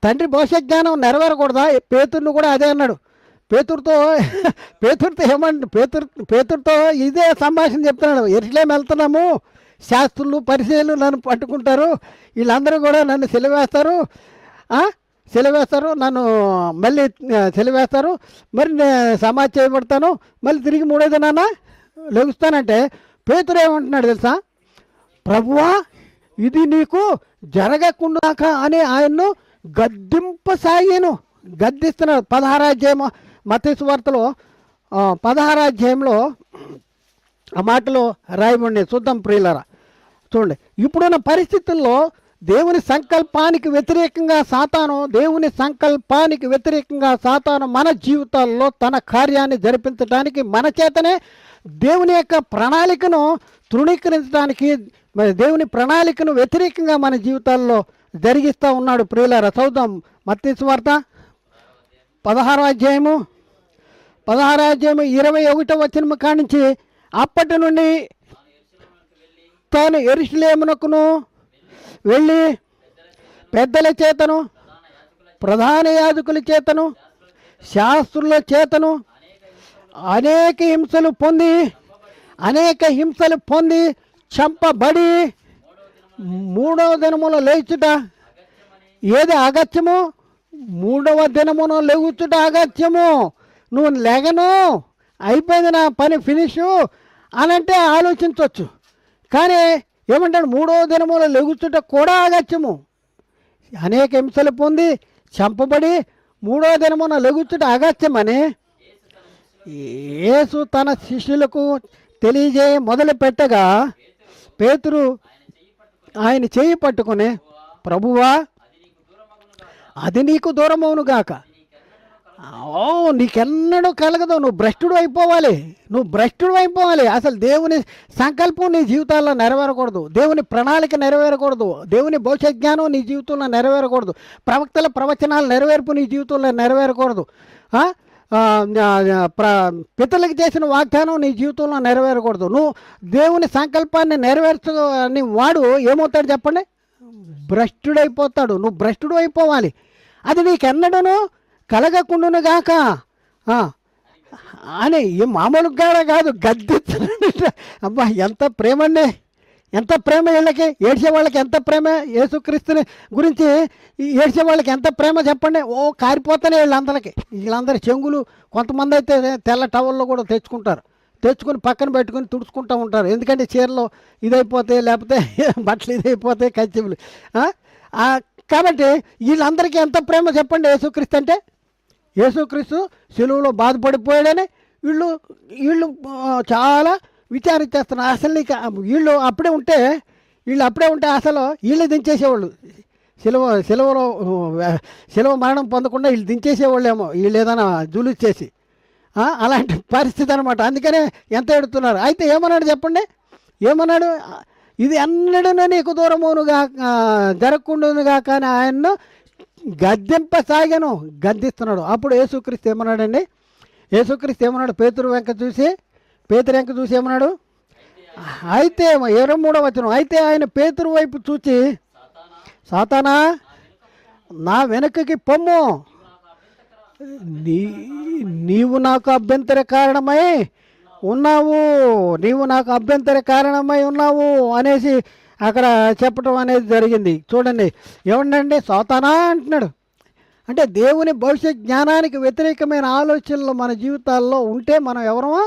తండ్రి భవిష్య జ్ఞానం నెరవేరకూడదా? పేతురుని కూడా అదే అన్నాడు. పేతురుతో ఏమంటే పేతురుతో ఇదే సంభాషణ చెప్తున్నాడు. ఎరుసలేము వెళ్తున్నాము, శాస్త్రులు పరిచయాలు నన్ను పట్టుకుంటారు, వీళ్ళందరూ కూడా నన్ను సిలువేస్తారు, నన్ను మళ్ళీ సిలువేస్తారు, మరి నేను సమాధి చేయబడతాను, మళ్ళీ తిరిగి మూడో దినాన లెగుస్తానంటే పేతురు ఏమంటున్నాడు తెలుసా? ప్రభువా ఇది నీకు జరగకుండా అని ఆయన్ను గద్దిస్తున్నాడు. 16వ అధ్యాయం మత్తయి సువార్తలో 16వ అధ్యాయంలో ఆ మాటలు రాయబడి చూద్దాం ప్రియులారా. చూడండి, ఇప్పుడున్న పరిస్థితుల్లో దేవుని సంకల్పానికి వ్యతిరేకంగా సాతాను మన జీవితాల్లో తన కార్యాన్ని జరిపించడానికి, మన చేతనే దేవుని యొక్క ప్రణాళికను తృణీకరించడానికి, మరి దేవుని ప్రణాళికను వ్యతిరేకంగా మన జీవితాల్లో జరిగిస్తూ ఉన్నాడు. ప్రియులారా చదువుదాం మత్తయి సువార్త 16వ అధ్యాయము 21వ వచనం కానించి. అప్పటి నుండి తాను యెరూషలేమునకును వెళ్ళి పెద్దల చేతను, ప్రధాన యాజకుల చేతను, శాస్త్రుల చేతను అనేక హింసలు పొంది చంపబడి 3వ దినమున లేచుట ఏది అగత్యము? 3వ దినమున లేచుట అగత్యము. నువ్వు లేగను, అయిపోయింది నా పని ఫినిషు అనంటే ఆలోచించవచ్చు. కానీ ఏమంటాడు? 3వ దినమున లెగుచుట కూడా అగత్యము. అనేక హింసలు పొంది చంపబడి 3వ దినమున లెగుచుట అగత్యమని యేసు తన శిష్యులకు తెలియజేయ మొదలు పెట్టగా పేతురు ఆయన చేయి పట్టుకుని, ప్రభువా అది నీకు దూరమవునుగాక. నీకెన్నడూ కలగదు. నువ్వు భ్రష్టుడు అయిపోవాలి. అసలు దేవుని సంకల్పం నీ జీవితాల్లో నెరవేరకూడదు, దేవుని ప్రణాళిక నెరవేరకూడదు, దేవుని భవిష్య జ్ఞానం నీ జీవితంలో నెరవేరకూడదు, ప్రవక్తల ప్రవచనాల నెరవేర్పు నీ జీవితంలో నెరవేరకూడదు, పితరులకు చేసిన వాగ్దానం నీ జీవితంలో నెరవేరకూడదు. నువ్వు దేవుని సంకల్పాన్ని నెరవేర్చని వాడు ఏమవుతాడు చెప్పండి? భ్రష్టుడైపోతాడు. నువ్వు భ్రష్టుడు అయిపోవాలి. అది నీకెన్నడను కలగకుండును గాక అని మామూలుగా కాదు, గద్దిస్తున్నాడు. అబ్బా ఎంత ప్రేమండి, ఎంత ప్రేమ వీళ్ళకి. ఏడ్చే వాళ్ళకి ఎంత ప్రేమ, యేసుక్రీస్తుని గురించి ఏడ్చే వాళ్ళకి ఎంత ప్రేమ చెప్పండి. కారిపోతానే వీళ్ళందరి చెంగులు. కొంతమంది అయితే తెల్ల టవల్లో కూడా తెచ్చుకొని పక్కన పెట్టుకుని తుడుచుకుంటూ ఉంటారు. ఎందుకంటే చీరలో ఇదైపోతే, లేకపోతే బట్టలు ఇదైపోతే, కచ్చిపులు. కాబట్టి వీళ్ళందరికీ ఎంత ప్రేమ చెప్పండి యేసుక్రీస్తు అంటే. యేసుక్రీస్తు శిలువలో బాధపడిపోయాడని వీళ్ళు చాలా విచారించేస్తున్నారు. అసలు వీళ్ళు అప్పుడే ఉంటే వీళ్ళు అప్పుడే ఉంటే అసలు వీళ్ళు దించేసేవాళ్ళు, సిలువ మరణం పొందకుండా వీళ్ళు దించేసేవాళ్ళేమో, వీళ్ళు ఏదైనా జూలుస్ చేసి. అలాంటి పరిస్థితి అనమాట. అందుకనే ఎంత ఎడుతున్నారు. అయితే ఏమన్నాడు చెప్పండి, ఏమన్నాడు? ఇది ఎన్నడూ నీకు దూరమునుగా జరగకుండానుగా, కానీ ఆయన్ను గద్దింపసాగాను, గద్దిస్తున్నాడు. అప్పుడు యేసుక్రీస్తు ఏమన్నాడండి? యేసుక్రీస్తు ఏమన్నాడు? పేతురు వెంక చూసి ఏమన్నాడు? అయితే 23వ వచనం, అయితే ఆయన పేతురు వైపు చూచి, సాతానా నా వెనుకకి పొమ్ము, నీవు నాకు అభ్యంతర కారణమై ఉన్నావు అనేసి అక్కడ చెప్పడం అనేది జరిగింది. చూడండి, ఏమండండి? సాతానా అంటున్నాడు. అంటే దేవుని భవిష్యత్ జ్ఞానానికి వ్యతిరేకమైన ఆలోచనలు మన జీవితాల్లో ఉంటే మనం ఎవరమో?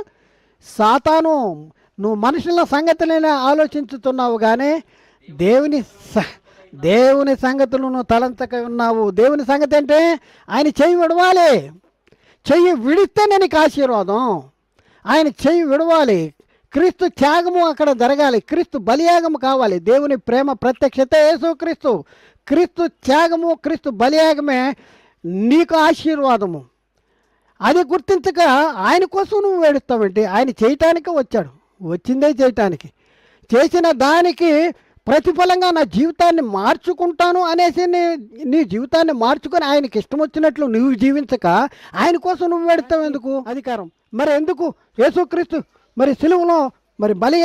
సాతాను. నువ్వు మనుషుల సంగతులనే ఆలోచించుతున్నావు, కానీ దేవుని సంగతులు నువ్వు తలంచక ఉన్నావు. దేవుని సంగతి అంటే ఆయన చెయ్యి విడవాలి, చెయ్యి విడిస్తే నీకు ఆశీర్వాదం. ఆయన చెయ్యి విడవాలి, క్రీస్తు త్యాగము అక్కడ జరగాలి, క్రీస్తు బలియాగము కావాలి. దేవుని ప్రేమ ప్రత్యక్షత యేసుక్రీస్తు, క్రీస్తు త్యాగము, క్రీస్తు బలియాగమే నీకు ఆశీర్వాదము. అది గుర్తించక ఆయన కోసం నువ్వు ఏడుస్తావంటే, ఆయన చేయటానికి వచ్చాడు, వచ్చిందే చేయటానికి. చేసిన దానికి ప్రతిఫలంగా నా జీవితాన్ని మార్చుకుంటాను అనేసి నీ జీవితాన్ని మార్చుకొని ఆయనకి ఇష్టం వచ్చినట్లు నువ్వు జీవించక ఆయన కోసం నువ్వు పెడతావు ఎందుకు? అధికారం మరి ఎందుకు? యేసుక్రీస్తు మరి సిలువలో మరి బలి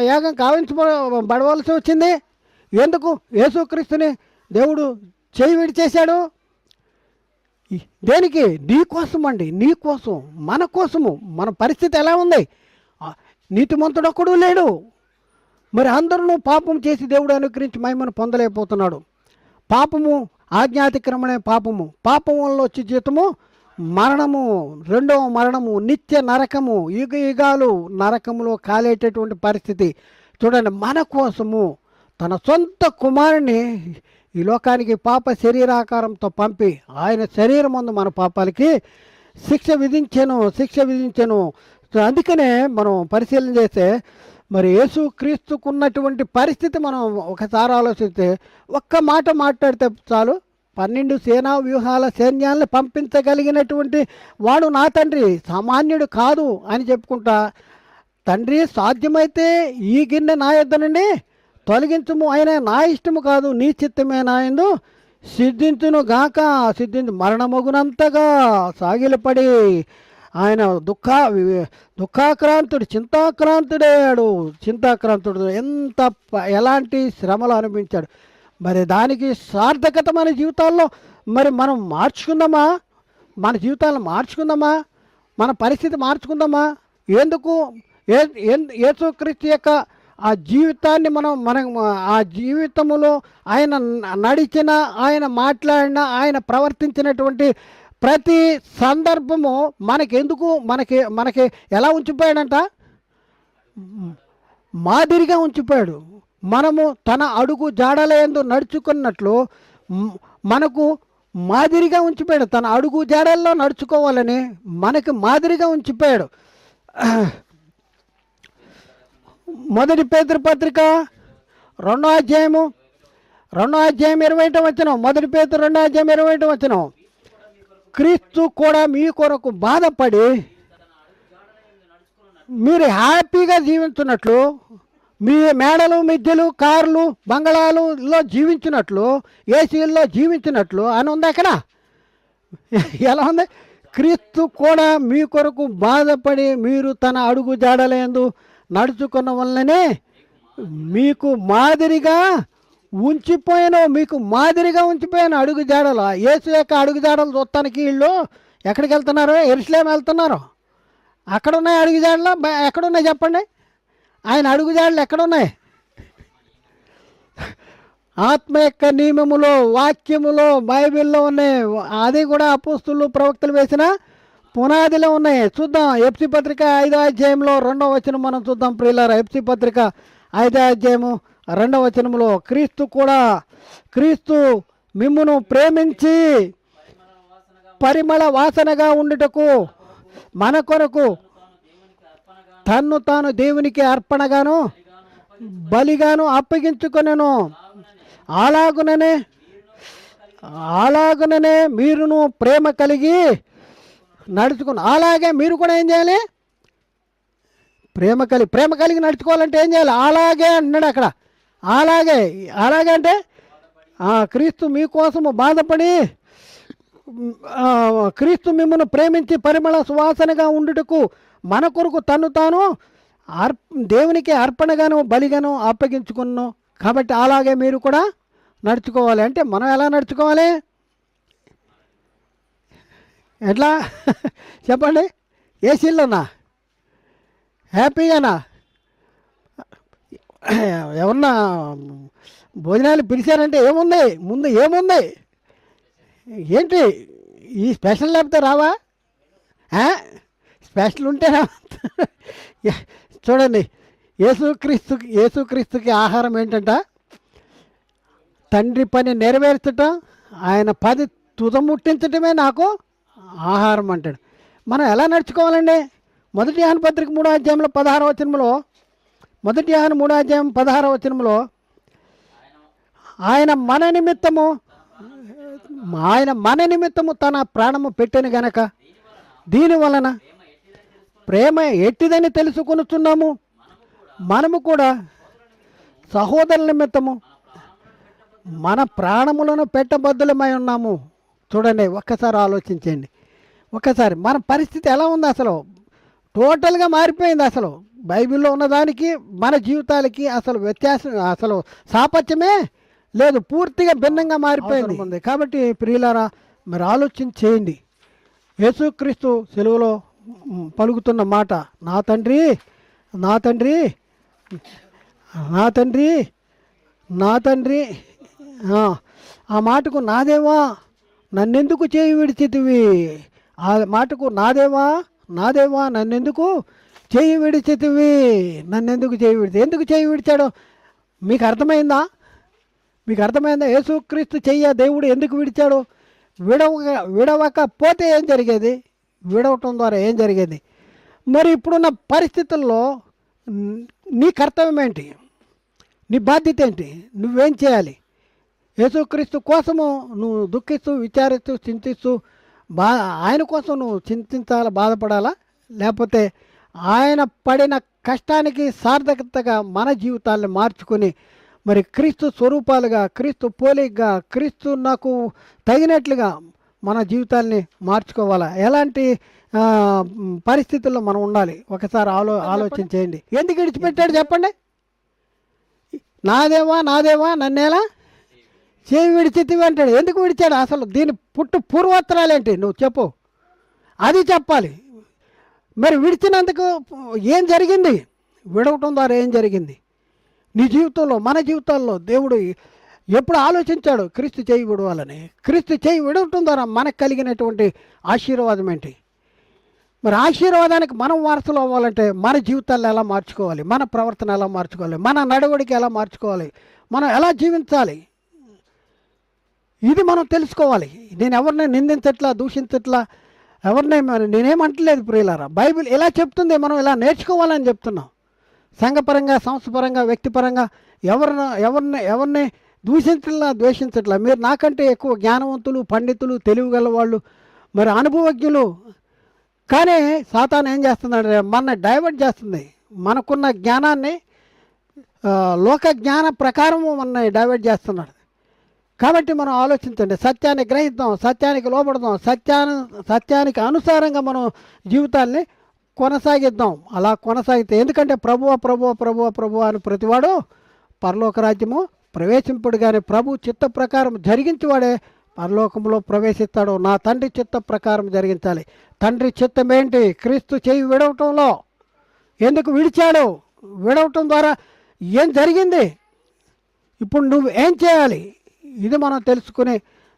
యాగం కావించబడవలసి వచ్చింది ఎందుకు? యేసుక్రీస్తుని దేవుడు చేయి విడిచేశాడు. దేనికి? నీ కోసం అండి, నీ కోసం, మన కోసము. మన పరిస్థితి ఎలా ఉంది? నీతిమంతుడు ఒక్కడు లేడు. మరి అందరూ పాపం చేసి దేవుడు అనుగ్రహించి మహిమను పొందలేకపోతున్నాడు. పాపము, ఆజ్ఞాతిక్రమణే పాపము, పాపం వల్ల వచ్చే జీతము మరణము, రెండవ మరణము, నిత్య నరకము, యుగ యుగాలు నరకములో కాలేటటువంటి పరిస్థితి. చూడండి, మన కోసము తన సొంత కుమారుని ఈ లోకానికి పాప శరీరాకారంతో పంపి ఆయన శరీరం ముందు మన పాపాలకి శిక్ష విధించెను. అందుకనే మనం పరిశీలన చేస్తే మరి యేసుక్రీస్తుకున్నటువంటి పరిస్థితి మనం ఒకసారి ఆలోచిస్తే, ఒక్క మాట మాట్లాడితే చాలు, 12 సేనా వ్యూహాల సైన్యాలను పంపించగలిగినటువంటి వాడు నా తండ్రి, సామాన్యుడు కాదు అని చెప్పుకుంటా, తండ్రి సాధ్యమైతే ఈ గిన్నె నా యొద్ద నుండి తొలగించుము, ఆయన నా ఇష్టము కాదు నీ చిత్తమే నాయందు సిద్ధించును గాక. మరణమగునంతగా సాగిలపడి ఆయన దుఃఖాక్రాంతుడు, చింతాక్రాంతుడు ఎలాంటి శ్రమలు అనిపించాడు. మరి దానికి సార్థకత మన జీవితాల్లో మరి మనం మార్చుకుందామా? మన జీవితాలను మార్చుకుందామా? మన పరిస్థితి మార్చుకుందామా? ఎందుకు? యేసుక్రీస్తు యొక్క ఆ జీవితాన్ని మనం ఆ జీవితంలో ఆయన నడిచిన, ఆయన మాట్లాడిన, ఆయన ప్రవర్తించినటువంటి ప్రతి సందర్భము మనకి ఎలా ఉంచిపోయాడంట? మాదిరిగా ఉంచిపోయాడు. మనము తన అడుగు జాడలందు నడుచుకున్నట్లు మనకు మాదిరిగా ఉంచిపోయాడు. తన అడుగు జాడల్లో నడుచుకోవాలని మనకి మాదిరిగా ఉంచిపోయాడు. మొదటి పేతురు పత్రిక 2వ అధ్యాయము 20వ వచనం. మొదటి పేతురు 2వ అధ్యాయం 20వ వచనం. క్రీస్తు కూడా మీ కొరకు బాధపడి మీరు హ్యాపీగా జీవించున్నట్లు, మీ మేడలు, మిద్దెలు, కార్లు, బంగళాలలో జీవించినట్లు, ఏసీల్లో జీవించినట్లు అని ఉంది అక్కడ. ఎలా ఉంది? క్రీస్తు కూడా మీ కొరకు బాధపడి మీరు తన అడుగు జాడలందు నడుచుకున్న వల్లనే మీకు మాదిరిగా ఉంచిపోయాను అడుగు జాడలు. యేసు యొక్క అడుగు జాడలు చూస్తానికి వీళ్ళు ఎక్కడికి వెళ్తున్నారు? యెరూషలేం వెళ్తున్నారు. అక్కడున్నాయి అడుగు జాడలు, ఎక్కడున్నాయి చెప్పండి? ఆయన అడుగు జాడలు ఎక్కడున్నాయి? ఆత్మ యొక్క నియమములో, వాక్యములో, బైబిల్లో ఉన్నాయి. అది కూడా అపోస్తులు, ప్రవక్తలు వేసిన పునాదిలో ఉన్నాయి. చూద్దాం. ఎఫ్సీ పత్రిక 5వ అధ్యాయంలో 2వ వచనం మనం చూద్దాం ప్రియులారా. ఎఫ్సీ పత్రిక 5వ అధ్యాయము 2వ వచనంలో, క్రీస్తు మిమ్మును ప్రేమించి పరిమళ వాసనగా ఉండుటకు మన కొరకు తన్ను తాను దేవునికి అర్పణగాను బలిగాను అప్పగించుకొనెను. అలాగుననే అలాగుననే మీరును ప్రేమ కలిగి నడుచుకుని, అలాగే మీరు కూడా ఏం చేయాలి? ప్రేమ కలిగి నడుచుకోవాలంటే ఏం చేయాలి? అలాగే అన్నాడు అక్కడ. అలాగే అలాగే అంటే క్రీస్తు మీకోసము బాధపడి, క్రీస్తు మిమ్మల్ని ప్రేమించి పరిమళ సువాసనగా ఉండుటకు మన కొరకు తను తాను దేవునికి అర్పణగాను బలిగాను అప్పగించుకున్నాను. కాబట్టి అలాగే మీరు కూడా నడుచుకోవాలి. అంటే మనం ఎలా నడుచుకోవాలి? ఎట్లా చెప్పండి? ఏసీలోనా? హ్యాపీగానా? ఎవరన్నా భోజనాలు పిలిచారంటే ఏముంది ముందు? ఏముంది? ఏంటి ఈ స్పెషల్ లేకపోతే రావా? స్పెషల్ ఉంటే రా. చూడండి, యేసుక్రీస్తుకి ఆహారం ఏంటంట? తండ్రి పని నెరవేర్చటం, ఆయన పది తుదముట్టించటమే నాకు ఆహారం అంటాడు. మనం ఎలా నడుచుకోవాలండి? మొదటి యోహాను పత్రిక 3వ అధ్యాయంలో 16వ వచనంలో, మొదటి యోహాను 3వ అధ్యాయం 16వ వచనంలో ఆయన మన నిమిత్తము తన ప్రాణము పెట్టెను గనక దీని వలన ప్రేమ ఎట్టిదని తెలుసుకొనుచున్నాము. మనము కూడా సహోదరుల నిమిత్తము మన ప్రాణములను పెట్టబద్దులమై ఉన్నాము. చూడండి, ఒక్కసారి ఆలోచించండి. ఒక్కసారి మన పరిస్థితి ఎలా ఉంది? అసలు టోటల్గా మారిపోయింది. అసలు బైబిల్లో ఉన్నదానికి మన జీవితాలకి అసలు వ్యత్యాసం, అసలు సాపత్యమే లేదు. పూర్తిగా భిన్నంగా మారిపోయింది. కాబట్టి ప్రియులారా, మరి ఆలోచన చేయండి. యేసుక్రీస్తు సెలువులో పలుకుతున్న మాట, నా తండ్రి నా తండ్రి నా తండ్రి నా తండ్రి, ఆ మాటకు నాదేవా నన్నెందుకు చేయి విడిచితివి? ఆ మాటకు నాదేవా నాదేవా నన్నెందుకు చేయి విడిచితివి? నన్నెందుకు చేయి విడిచి, ఎందుకు చేయి విడిచాడో మీకు అర్థమైందా? మీకు అర్థమైందా? యేసుక్రీస్తు చెయ్య దేవుడు ఎందుకు విడిచాడు? విడవకపోతే ఏం జరిగేది? విడవటం ద్వారా ఏం జరిగేది? మరి ఇప్పుడున్న పరిస్థితుల్లో నీ కర్తవ్యం ఏంటి? నీ బాధ్యత ఏంటి? నువ్వేం చేయాలి? యేసుక్రీస్తు కోసము నువ్వు దుఃఖిస్తూ, విచారిస్తూ, చింతిస్తూ, ఆయన కోసం నువ్వు చింతించాలా, బాధపడాలా? లేకపోతే ఆయన పడిన కష్టానికి సార్థకతగా మన జీవితాలను మార్చుకొని మరి క్రీస్తు స్వరూపాలుగా, క్రీస్తు పోలికగా, క్రీస్తు నాకు తగినట్లుగా మన జీవితాల్ని మార్చుకోవాలా? ఎలాంటి పరిస్థితుల్లో మనం ఉండాలి? ఒకసారి ఆలోచించేయండి. ఎందుకు విడిచిపెట్టాడు చెప్పండి? నాదేవా నాదేవా నన్నేలా చేయి విడిచితివి అంటాడు. ఎందుకు విడిచాడు? అసలు దీని పూర్వోత్తరాలేంటి నువ్వు చెప్పు, అది చెప్పాలి. మరి విడిచినందుకు ఏం జరిగింది? విడవటం ద్వారా ఏం జరిగింది నీ జీవితంలో, మన జీవితాల్లో? దేవుడు ఎప్పుడు ఆలోచించాడు క్రీస్తు చేయి విడవాలని? క్రీస్తు చేయి విడవటం ద్వారా మనకు కలిగినటువంటి ఆశీర్వాదం ఏంటి? మరి ఆశీర్వాదానికి మనం వారసులు అవ్వాలంటే మన జీవితాల్లో ఎలా మార్చుకోవాలి? మన ప్రవర్తన ఎలా మార్చుకోవాలి? మన నడవడికి ఎలా మార్చుకోవాలి? మనం ఎలా జీవించాలి? ఇది మనం తెలుసుకోవాలి. నేను ఎవరిని నిందించట్లా, దూషించట్లా, నేనేమంటలేదు ప్రియులారా. బైబిల్ ఇలా చెప్తుంది, మనం ఇలా నేర్చుకోవాలని చెప్తున్నాం. సంఘపరంగా, సంస్థపరంగా, వ్యక్తిపరంగా ఎవరిని దూషించట్లా, ద్వేషించట్లా. మీరు నాకంటే ఎక్కువ జ్ఞానవంతులు, పండితులు, తెలివిగల వాళ్ళు, మరి అనుభవజ్ఞులు. కానీ సాతాను ఏం చేస్తున్నాడు? మన డైవర్ట్ చేస్తుంది. మనకున్న జ్ఞానాన్ని లోక జ్ఞాన ప్రకారము మన డైవర్ట్ చేస్తున్నాడు. కాబట్టి మనం ఆలోచించండి, సత్యాన్ని గ్రహిద్దాం, సత్యానికి లోబడదాం, సత్యానికి అనుసారంగా మనం జీవితాన్ని కొనసాగిద్దాం. అలా కొనసాగితే, ఎందుకంటే ప్రభువా ప్రభువా ప్రభువా ప్రభువా అని ప్రతివాడు పరలోక రాజ్యము ప్రవేశింపుడు, కానీ ప్రభు చిత్త ప్రకారం జరిగించేవాడే పరలోకంలో ప్రవేశిస్తాడు. నా తండ్రి చిత్త ప్రకారం జరిగించాలి. తండ్రి చిత్తం ఏంటి? క్రీస్తు చేయి విడవటంలో ఎందుకు విడిచాడు? విడవటం ద్వారా ఏం జరిగింది? ఇప్పుడు నువ్వు ఏం చేయాలి? ఇది మనం తెలుసుకుని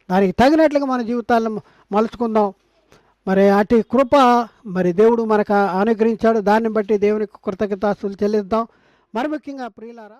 దానికి తగినట్లుగా మన జీవితాలను మలుచుకుందాం. మరి అటు కృప మరి దేవుడు మనకు అనుగ్రహించాడు. దాన్ని బట్టి దేవునికి కృతజ్ఞతాస్తులు చెల్లిద్దాం. మరి ముఖ్యంగా ప్రియులారా,